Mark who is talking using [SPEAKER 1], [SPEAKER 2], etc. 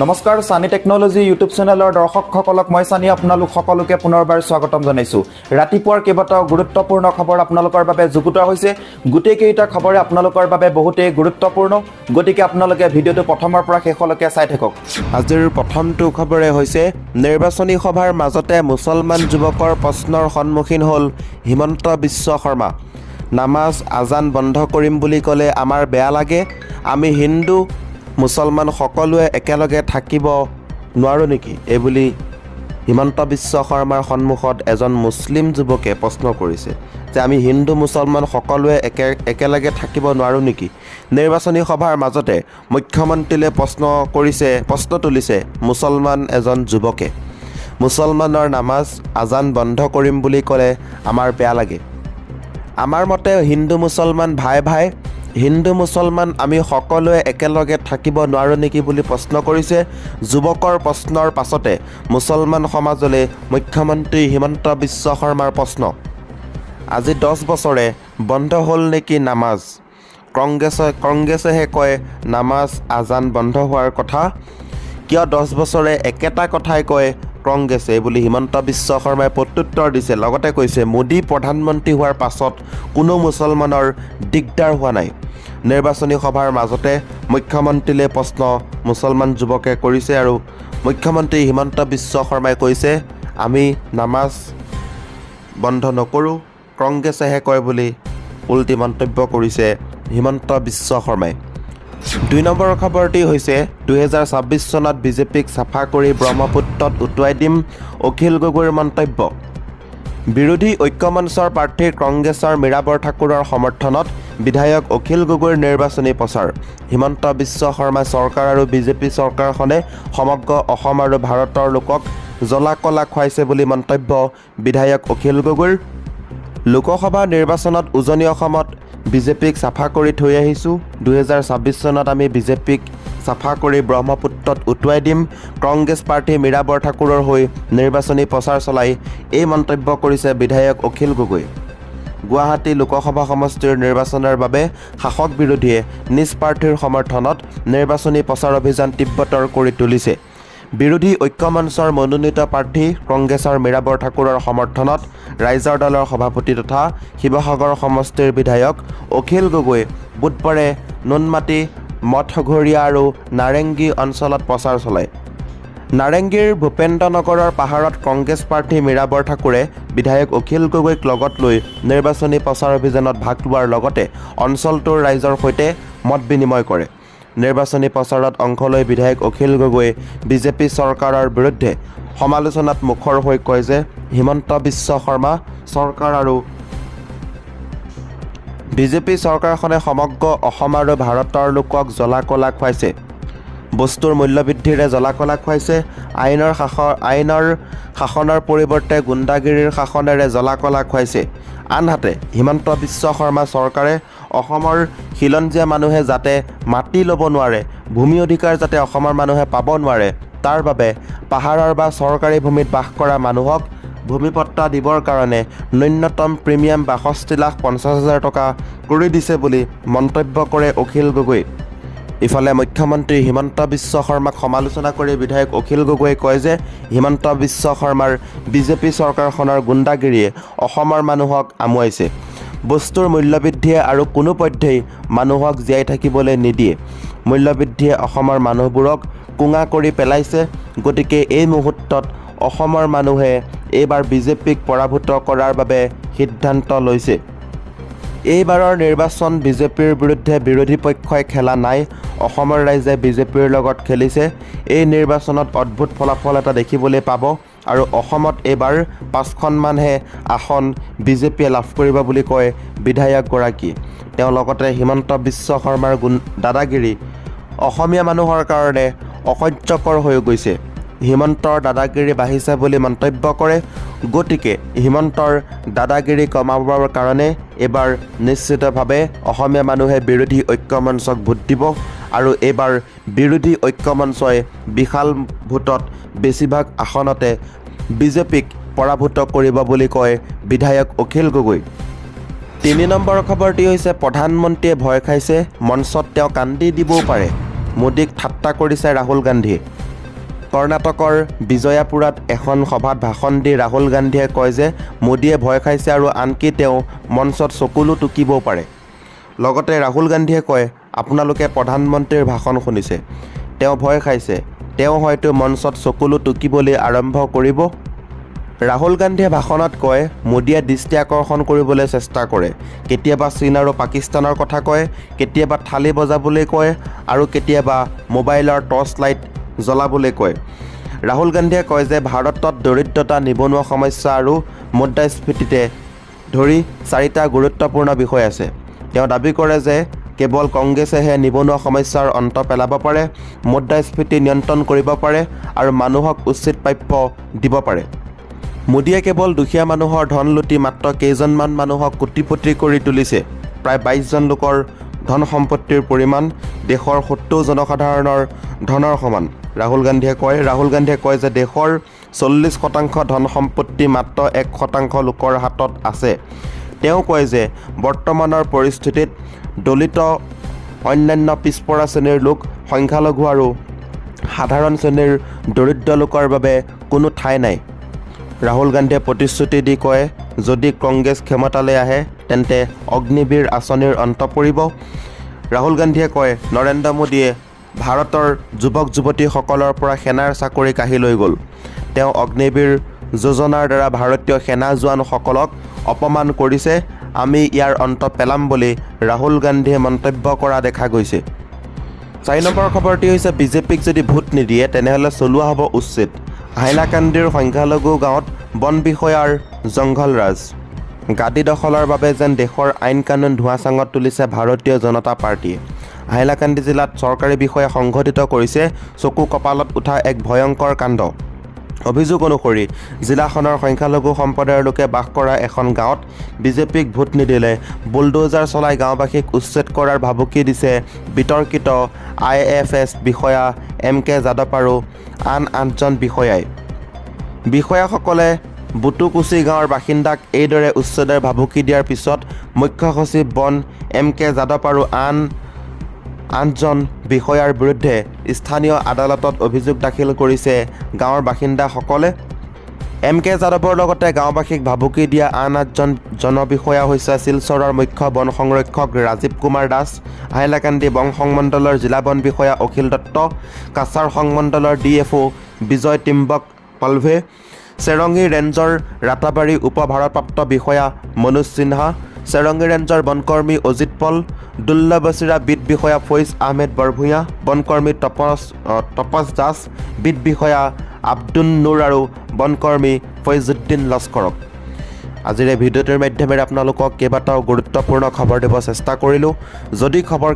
[SPEAKER 1] নমস্কাৰ সানি technology YouTube চেনেলৰ দৰ্শকসকলক মই সানি আপোনালোক সকলোকে পুনৰবাৰ স্বাগতম জনাইছো। ৰাতিপুৱাৰ কেইবাটাও গুৰুত্বপূৰ্ণ খবৰ আপোনালোকৰ বাবে যুগুতোৱা হৈছে। গোটেইকেইটা খবৰে আপোনালোকৰ বাবে বহুতেই গুৰুত্বপূৰ্ণ, গতিকে আপোনালোকে ভিডিঅ'টো প্ৰথমৰ পৰা শেষলৈকে চাই থাকক। আজিৰ প্ৰথমটো খবৰে হৈছে নিৰ্বাচনী সভাৰ মাজতে মুছলমান যুৱকৰ প্ৰশ্নৰ সন্মুখীন হ'ল হিমন্ত বিশ্ব শৰ্মা। নামাজ আজান বন্ধ কৰিম বুলি ক'লে আমাৰ বেয়া লাগে, আমি হিন্দু মুছলমান সকলোৱে একেলগে থাকিব নোৱাৰোঁ নেকি? এইবুলি হিমন্ত বিশ্ব শৰ্মাৰ সন্মুখত এজন মুছলিম যুৱকে প্ৰশ্ন কৰিছে যে আমি হিন্দু মুছলমান সকলোৱে একেলগে থাকিব নোৱাৰোঁ নেকি? নিৰ্বাচনী সভাৰ মাজতে মুখ্যমন্ত্ৰীলৈ প্ৰশ্ন তুলিছে মুছলমান এজন যুৱকে। মুছলমানৰ নামাজ আজান বন্ধ কৰিম বুলি ক'লে আমাৰ বেয়া লাগে, আমাৰ মতে হিন্দু মুছলমান ভাই ভাই, হিন্দু মুছলমান আমি সকলোৱে একেলগে থাকিব নোৱাৰোঁ নেকি বুলি প্ৰশ্ন কৰিছে। যুৱকৰ প্ৰশ্নৰ পাছতে মুছলমান সমাজলৈ মুখ্যমন্ত্ৰী হিমন্ত বিশ্ব শৰ্মাৰ প্ৰশ্ন। আজি 10 বছৰে বন্ধ হ'ল নেকি নামাজ? কংগ্ৰেছেহে কয় নামাজ আজান বন্ধ হোৱাৰ কথা, কিয় 10 বছৰে একেটা কথাই কয় কংগ্ৰেছে বুলি হিমন্ত বিশ্ব শৰ্মাই প্ৰত্যুত্তৰ দিছে। লগতে কৈছে মোদী প্ৰধানমন্ত্ৰী হোৱাৰ পাছত কোনো মুছলমানৰ দিগদাৰ হোৱা নাই। নিৰ্বাচনী সভাৰ মাজতে মুখ্যমন্ত্ৰীলৈ প্ৰশ্ন মুছলমান যুৱকে কৰিছে আৰু মুখ্যমন্ত্ৰী হিমন্ত বিশ্ব শৰ্মাই কৈছে আমি নামাজ বন্ধ নকৰোঁ, কংগ্ৰেছেহে কয় বুলি উল্টি মন্তব্য কৰিছে হিমন্ত বিশ্ব শৰ্মাই। 2 নম্বৰৰ খবৰটি হৈছে 2026 চনত বিজেপিক চাফা কৰি ব্ৰহ্মপুত্ৰত উটুৱাই দিম, অখিল গগৈৰ মন্তব্য। বিৰোধী ঐক্যমঞ্চৰ প্ৰাৰ্থী কংগ্ৰেছৰ মীৰা বৰঠাকুৰৰ সমৰ্থনত বিধায়ক অখিল গগৈৰ নিৰ্বাচনী প্ৰচাৰ। হিমন্ত বিশ্ব শৰ্মাই চৰকাৰ আৰু বিজেপি চৰকাৰখনে সমগ্ৰ অসম আৰু ভাৰতৰ লোকক জ্বলা কলা খুৱাইছে বুলি মন্তব্য বিধায়ক অখিল গগৈৰ। লোকসভা নিৰ্বাচনত উজনি অসমত বিজেপিক চাফা কৰি থৈ আহিছোঁ, 2026 চনত আমি বিজেপিক চাফা কৰি ব্ৰহ্মপুত্ৰত উটুৱাই দিম, কংগ্ৰেছ প্ৰাৰ্থী মীৰা বৰঠাকুৰৰ হৈ নিৰ্বাচনী প্ৰচাৰ চলাই এই মন্তব্য কৰিছে বিধায়ক অখিল গগৈ। গুৱাহাটী লোকসভা সমষ্টিৰ নিৰ্বাচনৰ বাবে শাসক বিৰোধীয়ে নিজ প্ৰাৰ্থীৰ সমৰ্থনত নিৰ্বাচনী প্ৰচাৰ অভিযান তীব্ৰতৰ কৰি তুলিছে। বিৰোধী ঐক্যমঞ্চৰ মনোনীত প্ৰাৰ্থী কংগ্ৰেছৰ মীৰা বৰঠাকুৰৰ সমৰ্থনত ৰাইজৰ দলৰ সভাপতি তথা শিৱসাগৰ সমষ্টিৰ বিধায়ক অখিল গগৈ বুধবাৰে নুনমাটি, মঠঘৰীয়া আৰু নাৰেংগী অঞ্চলত প্ৰচাৰ চলায়। নাৰেংগীৰ ভূপেন্দ্ৰনগৰৰ পাহাৰত কংগ্ৰেছ প্ৰাৰ্থী মীৰা বৰঠাকুৰে বিধায়ক অখিল গগৈক লগত লৈ নিৰ্বাচনী প্ৰচাৰ অভিযানত ভাগ লোৱাৰ লগতে অঞ্চলটোৰ ৰাইজৰ সৈতে মত বিনিময় কৰে। নিৰ্বাচনী প্ৰচাৰত অংশ লৈ বিধায়ক অখিল গগৈয়ে বিজেপি চৰকাৰৰ বিৰুদ্ধে সমালোচনাত মুখৰ হৈ কয় যে হিমন্ত বিশ্ব শৰ্মা চৰকাৰ আৰু বিজেপি চৰকাৰখনে সমগ্ৰ অসম আৰু ভাৰতৰ লোকক জ্বলা কলা খুৱাইছে, বস্তুৰ মূল্যবৃদ্ধিৰে জ্বলা কলা খুৱাইছে, আইনৰ শাসনৰ পৰিৱৰ্তে গুণ্ডাগিৰিৰ শাসনেৰে জ্বলা কলা খুৱাইছে। আনহাতে হিমন্ত বিশ্ব শৰ্মা চৰকাৰে অসমৰ খিলঞ্জীয়া মানুহে যাতে মাটি ল'ব নোৱাৰে, ভূমি অধিকাৰ যাতে অসমৰ মানুহে পাব নোৱাৰে, তাৰ বাবে পাহাৰৰ বা চৰকাৰী ভূমিত বাস কৰা মানুহক ভূমিপট্টা দিবৰ কাৰণে ন্যূনতম প্ৰিমিয়াম 62,50,000 টকা কৰি দিছে বুলি মন্তব্য কৰে অখিল গগৈ। ইফালে মুখ্যমন্ত্ৰী হিমন্ত বিশ্ব শৰ্মাক সমালোচনা কৰি বিধায়ক অখিল গগৈয়ে কয় যে হিমন্ত বিশ্ব শৰ্মাৰ বিজেপি চৰকাৰখনৰ গুণ্ডাগিৰিয়ে অসমৰ মানুহক আমুৱাইছে, বস্তুৰ মূল্যবৃদ্ধিয়ে আৰু কোনোপধ্যেই মানুহক জীয়াই থাকিবলৈ নিদিয়ে, মূল্যবৃদ্ধিয়ে অসমৰ মানুহবোৰক কোঙা কৰি পেলাইছে। গতিকে এই মুহূৰ্তত অসমৰ মানুহে এইবাৰ বিজেপিক পৰাভূত কৰাৰ বাবে সিদ্ধান্ত লৈছে। এইবাৰৰ নিৰ্বাচন বিজেপিৰ বিৰুদ্ধে বিৰোধী পক্ষই খেলা নাই, অসমৰ ৰাইজে বিজেপিৰ লগত খেলিছে। এই নিৰ্বাচনত অদ্ভুত ফলাফল এটা দেখিবলৈ পাব আৰু অসমত এইবাৰ 5খনমানহে আসন বিজেপিয়ে লাভ কৰিব বুলি কয় বিধায়কগৰাকীয়ে। তেওঁ লগতে হিমন্ত বিশ্ব শৰ্মাৰ দাদাগিৰি অসমীয়া মানুহৰ কাৰণে অসহ্যকৰ হৈ গৈছে, হিমন্তৰ দাদাগিৰি বাঢ়িছে বুলি মন্তব্য কৰে। গতিকে হিমন্তৰ দাদাগিৰি কমাবৰ কাৰণে এইবাৰ নিশ্চিতভাৱে অসমীয়া মানুহে বিৰোধী ঐক্যমঞ্চক ভোট দিব আৰু এইবাৰ বিৰোধী ঐক্যমঞ্চই বিশাল ভোটত বেছিভাগ আসনতে বিজেপিক পৰাভূত কৰিব বুলি কয় বিধায়ক অখিল গগৈ। 3 নম্বৰ খবৰটি হৈছে প্ৰধানমন্ত্ৰীয়ে ভয় খাইছে, মঞ্চত তেওঁ কান্দি দিবও পাৰে, মোদীক ঠাট্টা কৰিছে ৰাহুল গান্ধীয়ে। কৰ্ণাটকৰ বিজয়াপুৰত এখন সভাত ভাষণ দি ৰাহুল গান্ধীয়ে কয় যে মোদীয়ে ভয় খাইছে আৰু আনকি তেওঁ মঞ্চত চকুলো টুকিবও পাৰে। লগতে ৰাহুল গান্ধীয়ে কয়, আপোনালোকে প্ৰধানমন্ত্ৰীৰ ভাষণ শুনিছে, তেওঁ ভয় খাইছে, তেওঁ হয়তো মঞ্চত চকুলো টুকিবলৈ আৰম্ভ কৰিব। ৰাহুল গান্ধীয়ে ভাষণত কয়, মোদীয়ে দৃষ্টি আকৰ্ষণ কৰিবলৈ চেষ্টা কৰে, কেতিয়াবা চীন আৰু পাকিস্তানৰ কথা কয়, কেতিয়াবা থালি বজাবলৈ কয় আৰু কেতিয়াবা মোবাইলৰ টৰ্চ লাইট জ্বলাবলৈ কয়। ৰাহুল গান্ধীয়ে কয় যে ভাৰতত দৰিদ্ৰতা, নিবনুৱা সমস্যা আৰু মুদ্ৰাস্ফীতিকে ধৰি 4টা গুৰুত্বপূৰ্ণ বিষয় আছে। তেওঁ দাবী কৰে যে কেৱল কংগ্ৰেছেহে নিবনুৱা সমস্যাৰ অন্ত পেলাব পাৰে, মুদ্ৰাস্ফীতি নিয়ন্ত্ৰণ কৰিব পাৰে আৰু মানুহক উচিত প্ৰাপ্য দিব পাৰে। মোদীয়ে কেৱল দুখীয়া মানুহৰ ধন লুটি মাত্ৰ কেইজনমান মানুহক কোটিপতি কৰি তুলিছে। প্ৰায় 22জন লোকৰ ধন সম্পত্তিৰ পৰিমাণ দেশৰ 70 জনসাধাৰণৰ ধনৰ সমান। ৰাহুল গান্ধীয়ে কয় যে দেশৰ 40% ধন সম্পত্তি মাত্ৰ 1% লোকৰ হাতত আছে। তেওঁ কয় যে বৰ্তমানৰ পৰিস্থিতিত দলিত, অন্যান্য পিছপৰা শ্ৰেণীৰ লোক, সংখ্যালঘু আৰু সাধাৰণ শ্ৰেণীৰ দৰিদ্ৰ লোকৰ বাবে কোনো ঠাই নাই। ৰাহুল গান্ধীয়ে প্ৰতিশ্ৰুতি দি কয়, যদি কংগ্ৰেছ ক্ষমতালৈ আহে তেন্তে অগ্নিবীৰ আঁচনিৰ অন্ত পৰিব। ৰাহুল গান্ধীয়ে কয়, নৰেন্দ্ৰ মোদীয়ে ভাৰতৰ যুৱক যুৱতীসকলৰ পৰা সেনাৰ চাকৰি কাঢ়ি লৈ গ'ল। তেওঁ অগ্নিবীৰ যোজনাৰ দ্বাৰা ভাৰতীয় সেনা জোৱানসকলক অপমান কৰিছে, আমি ইয়াৰ অন্ত পেলাম বুলি ৰাহুল গান্ধীয়ে মন্তব্য কৰা দেখা গৈছে। 4 নম্বৰ খবৰটি হৈছে, বিজেপিক যদি ভোট নিদিয়ে তেনেহ'লে চলোৱা হ'ব উচ্ছেদ। হাইলাকান্দিৰ সংখ্যালঘু গাঁৱত বন বিষয়াৰ জংঘলৰাজ। গাদী দখলৰ বাবে যেন দেশৰ আইন কানুন ধোঁৱাচাঙত তুলিছে ভাৰতীয় জনতা পাৰ্টীয়ে। হাইলাকান্দি জিলাত চৰকাৰী বিষয়া সংঘটিত কৰিছে চকু কপালত উঠা এক ভয়ংকৰ কাণ্ড। অভিযোগ অনুসৰি জিলাখনৰ সংখ্যালঘু সম্প্ৰদায়ৰ লোকে বাস কৰা এখন গাঁৱত বিজেপিক ভোট নিদিলে বুলডোজাৰ চলাই গাঁওবাসীক উচ্ছেদ কৰাৰ ভাবুকি দিছে বিতৰ্কিত IFS বিষয়া MK যাদৱ আৰু আন 8জন বিষয়াই। বিষয়াসকলে বুটুকুচি গাঁৱৰ বাসিন্দাক এইদৰে উচ্ছেদৰ ভাবুকি দিয়াৰ পিছত মুখ্য সচিব বন MK যাদৱ আৰু আন 8জন বিষয়াৰ বিৰুদ্ধে স্থানীয় আদালতত অভিযোগ দাখিল কৰিছে গাঁৱৰ বাসিন্দাসকলে। MK যাদৱৰ লগতে গাঁওবাসীক ভাবুকি দিয়া আন 8জন জনবিষয়া হৈছে শিলচৰৰ মুখ্য বন সংৰক্ষক ৰাজীৱ কুমাৰ দাস, হাইলাকান্দি বন সংমণ্ডলৰ জিলা বন বিষয়া অখিল দত্ত, কাছাৰ সংমণ্ডলৰ DFO বিজয় টিম্বক পলভে, চেৰংগী ৰেঞ্জৰ ৰাতাবাৰী উপ ভাৰপ্ৰাপ্ত বিষয়া মনোজ সিনহা, চেৰংগী ৰেঞ্জৰ বনকৰ্মী অজিত পল, দুল্লাবছিৰা বিট বিষয়া ফৈজ আহমেদ বৰভূঞা, বনকৰ্মী তপস দাস, বিট বিষয়া আব্দুন নুৰ আৰু বনকৰ্মী ফৈজুদ্দিন লস্কৰক। আজিৰ এই ভিডিঅ'টোৰ মাধ্যমেৰে আপোনালোকক কেইবাটাও গুৰুত্বপূৰ্ণ খবৰ দিব চেষ্টা কৰিলোঁ। যদি খবৰ